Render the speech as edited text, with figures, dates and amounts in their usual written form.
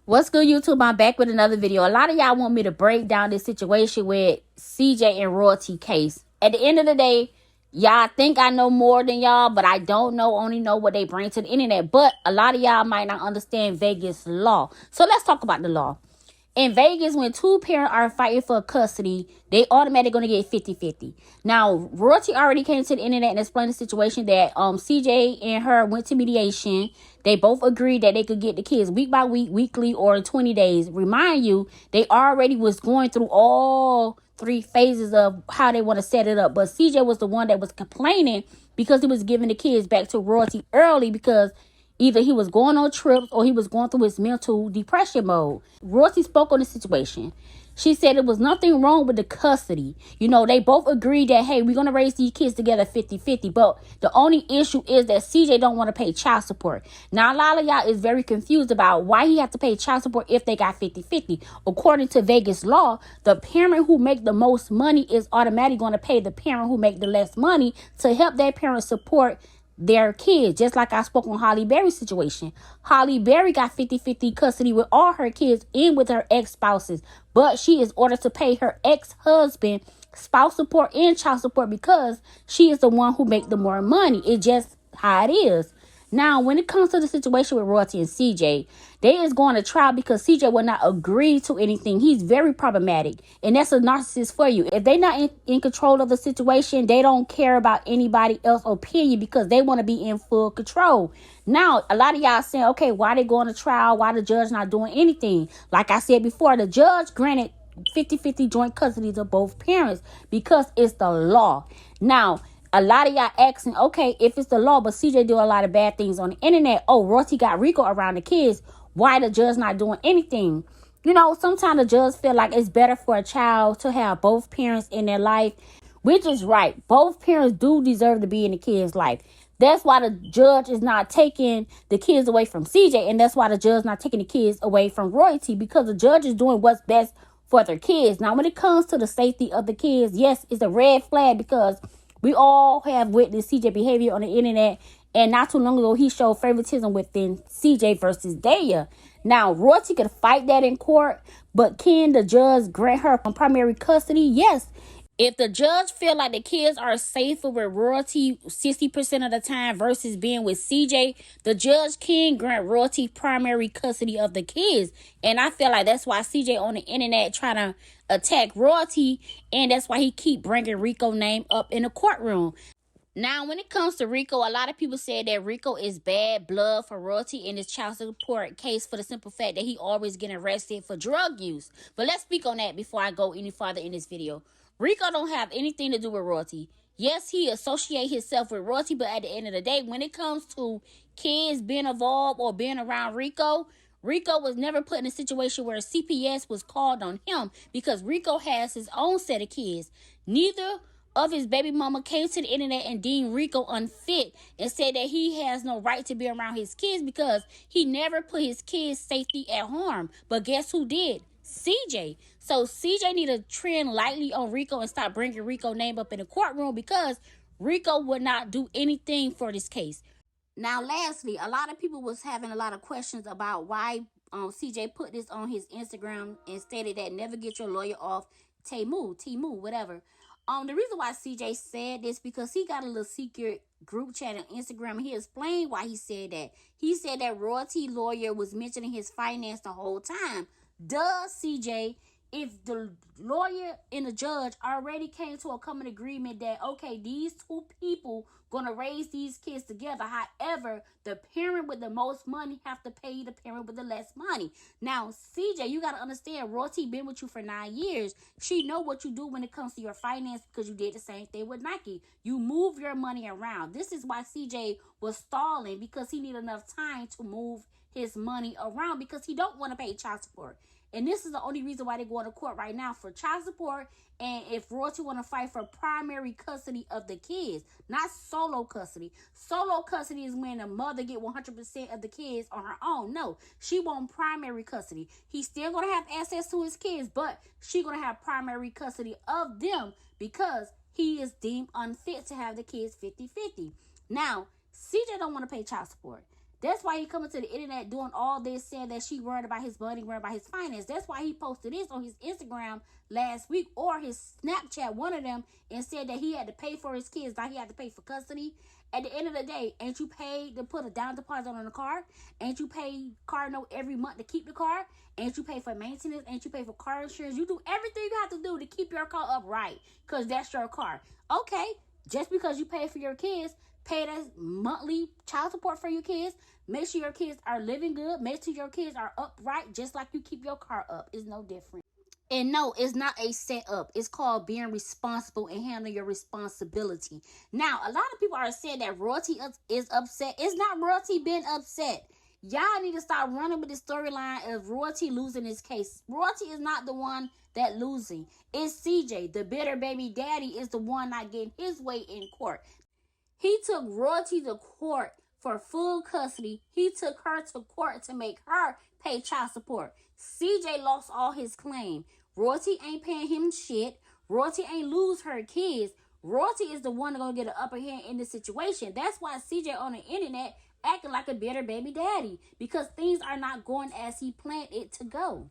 What's good, YouTube? I'm back with another video. A lot of y'all want me to break down this situation with CJ and Royalty case. At the end of the day, y'all think I know more than y'all, but I don't know, only know what they bring to the internet. But a lot of y'all might not understand Vegas law. So let's talk about the law. In Vegas, when two parents are fighting for custody, they automatically going to get 50-50. Now, Royalty already came to the internet and explained the situation that CJ and her went to mediation. They both agreed that they could get the kids week by week, weekly, or in 20 days. Remind you, they already was going through all three phases of how they want to set it up. But CJ was the one that was complaining because he was giving the kids back to Royalty early because either he was going on trips or he was going through his mental depression mode. Royalty spoke on the situation. She said it was nothing wrong with the custody. You know, they both agreed that, hey, we're going to raise these kids together 50-50. But the only issue is that CJ don't want to pay child support. Now, a lot of y'all is very confused about why he have to pay child support if they got 50-50. According to Vegas law, the parent who make the most money is automatically going to pay the parent who make the less money to help that parent support their kids. Just like I spoke on Holly Berry's situation. Holly Berry got 50-50 custody with all her kids and with her ex-spouses, but she is ordered to pay her ex-husband spouse support and child support because she is the one who make the more money. It's just how it is. Now, when it comes to the situation with Royalty and CJ, they is going to trial because CJ will not agree to anything. He's very problematic, and that's a narcissist for you. If they're not in control of the situation, they don't care about anybody else's opinion because they want to be in full control. Now, a lot of y'all saying, okay, why they going to trial? Why the judge not doing anything? Like I said before, the judge granted 50-50 joint custody to both parents because it's the law. Now, a lot of y'all asking, okay, if it's the law, but CJ do a lot of bad things on the internet. Oh, Royalty got Rico around the kids. Why the judge not doing anything? You know, sometimes the judge feel like it's better for a child to have both parents in their life, which is right. Both parents do deserve to be in the kid's life. That's why the judge is not taking the kids away from CJ, and that's why the judge is not taking the kids away from Royalty, because the judge is doing what's best for their kids. Now, when it comes to the safety of the kids, yes, it's a red flag because we all have witnessed CJ behavior on the internet, and not too long ago, he showed favoritism within CJ versus Daya. Now, Royalty could fight that in court, but can the judge grant her primary custody? Yes. If the judge feel like the kids are safer with Royalty 60% of the time versus being with CJ, the judge can grant Royalty primary custody of the kids. And I feel like that's why CJ on the internet trying to attack Royalty, and that's why he keep bringing Rico name up in the courtroom. Now, when it comes to Rico, a lot of people said that Rico is bad blood for Royalty in his child support case for the simple fact that he always getting arrested for drug use. But let's speak on that before I go any farther in this video. Rico don't have anything to do with Royalty. Yes, he associate himself with Royalty, but at the end of the day, when it comes to kids being involved or being around Rico, Rico was never put in a situation where CPS was called on him because Rico has his own set of kids. Neither of his baby mama came to the internet and deemed Rico unfit and said that he has no right to be around his kids because he never put his kids' safety at harm. But guess who did? CJ. So CJ need to trend lightly on Rico and stop bringing Rico's name up in the courtroom because Rico would not do anything for this case. Now, lastly, a lot of people was having a lot of questions about why CJ put this on his Instagram and stated that never get your lawyer off Timu, whatever. The reason why CJ said this because he got a little secret group chat on Instagram, and he explained why he said that. He said that Royalty lawyer was mentioning his finance the whole time. Duh, CJ. If the lawyer and the judge already came to a common agreement that, okay, these two people going to raise these kids together. However, the parent with the most money have to pay the parent with the less money. Now, CJ, you got to understand, Royalty been with you for 9 years. She know what you do when it comes to your finance because you did the same thing with Nike. You move your money around. This is why CJ was stalling because he need enough time to move his money around because he don't want to pay child support. And this is the only reason why they're going to court right now for child support. And if Royalty want to fight for primary custody of the kids, not solo custody. Solo custody is when the mother get 100% of the kids on her own. No, she want primary custody. He's still going to have access to his kids, but she going to have primary custody of them because he is deemed unfit to have the kids 50-50. Now, CJ don't want to pay child support. That's why he coming to the internet doing all this, saying that she worried about his money, worried about his finance. That's why he posted this on his Instagram last week, or his Snapchat, one of them, and said that he had to pay for his kids, like he had to pay for custody. At the end of the day, ain't you paid to put a down deposit on the car? Ain't you pay car note every month to keep the car? Ain't you pay for maintenance? Ain't you pay for car insurance? You do everything you have to do to keep your car upright, because that's your car. Okay, just because you pay for your kids, pay that monthly child support for your kids. Make sure your kids are living good. Make sure your kids are upright, just like you keep your car up. It's no different. And no, it's not a setup. It's called being responsible and handling your responsibility. Now, a lot of people are saying that royalty is upset. It's not royalty being upset. Y'all need to stop running with the storyline of royalty losing his case. Royalty is not the one that losing. It's CJ. The bitter baby daddy is the one not getting his way in court. He took royalty to court for full custody. He took her to court to make her pay child support. CJ lost all his claim. Royalty ain't paying him shit. Royalty ain't lose her kids. Royalty is the one that's going to get an upper hand in this situation. That's why CJ on the internet acting like a bitter baby daddy, because things are not going as he planned it to go.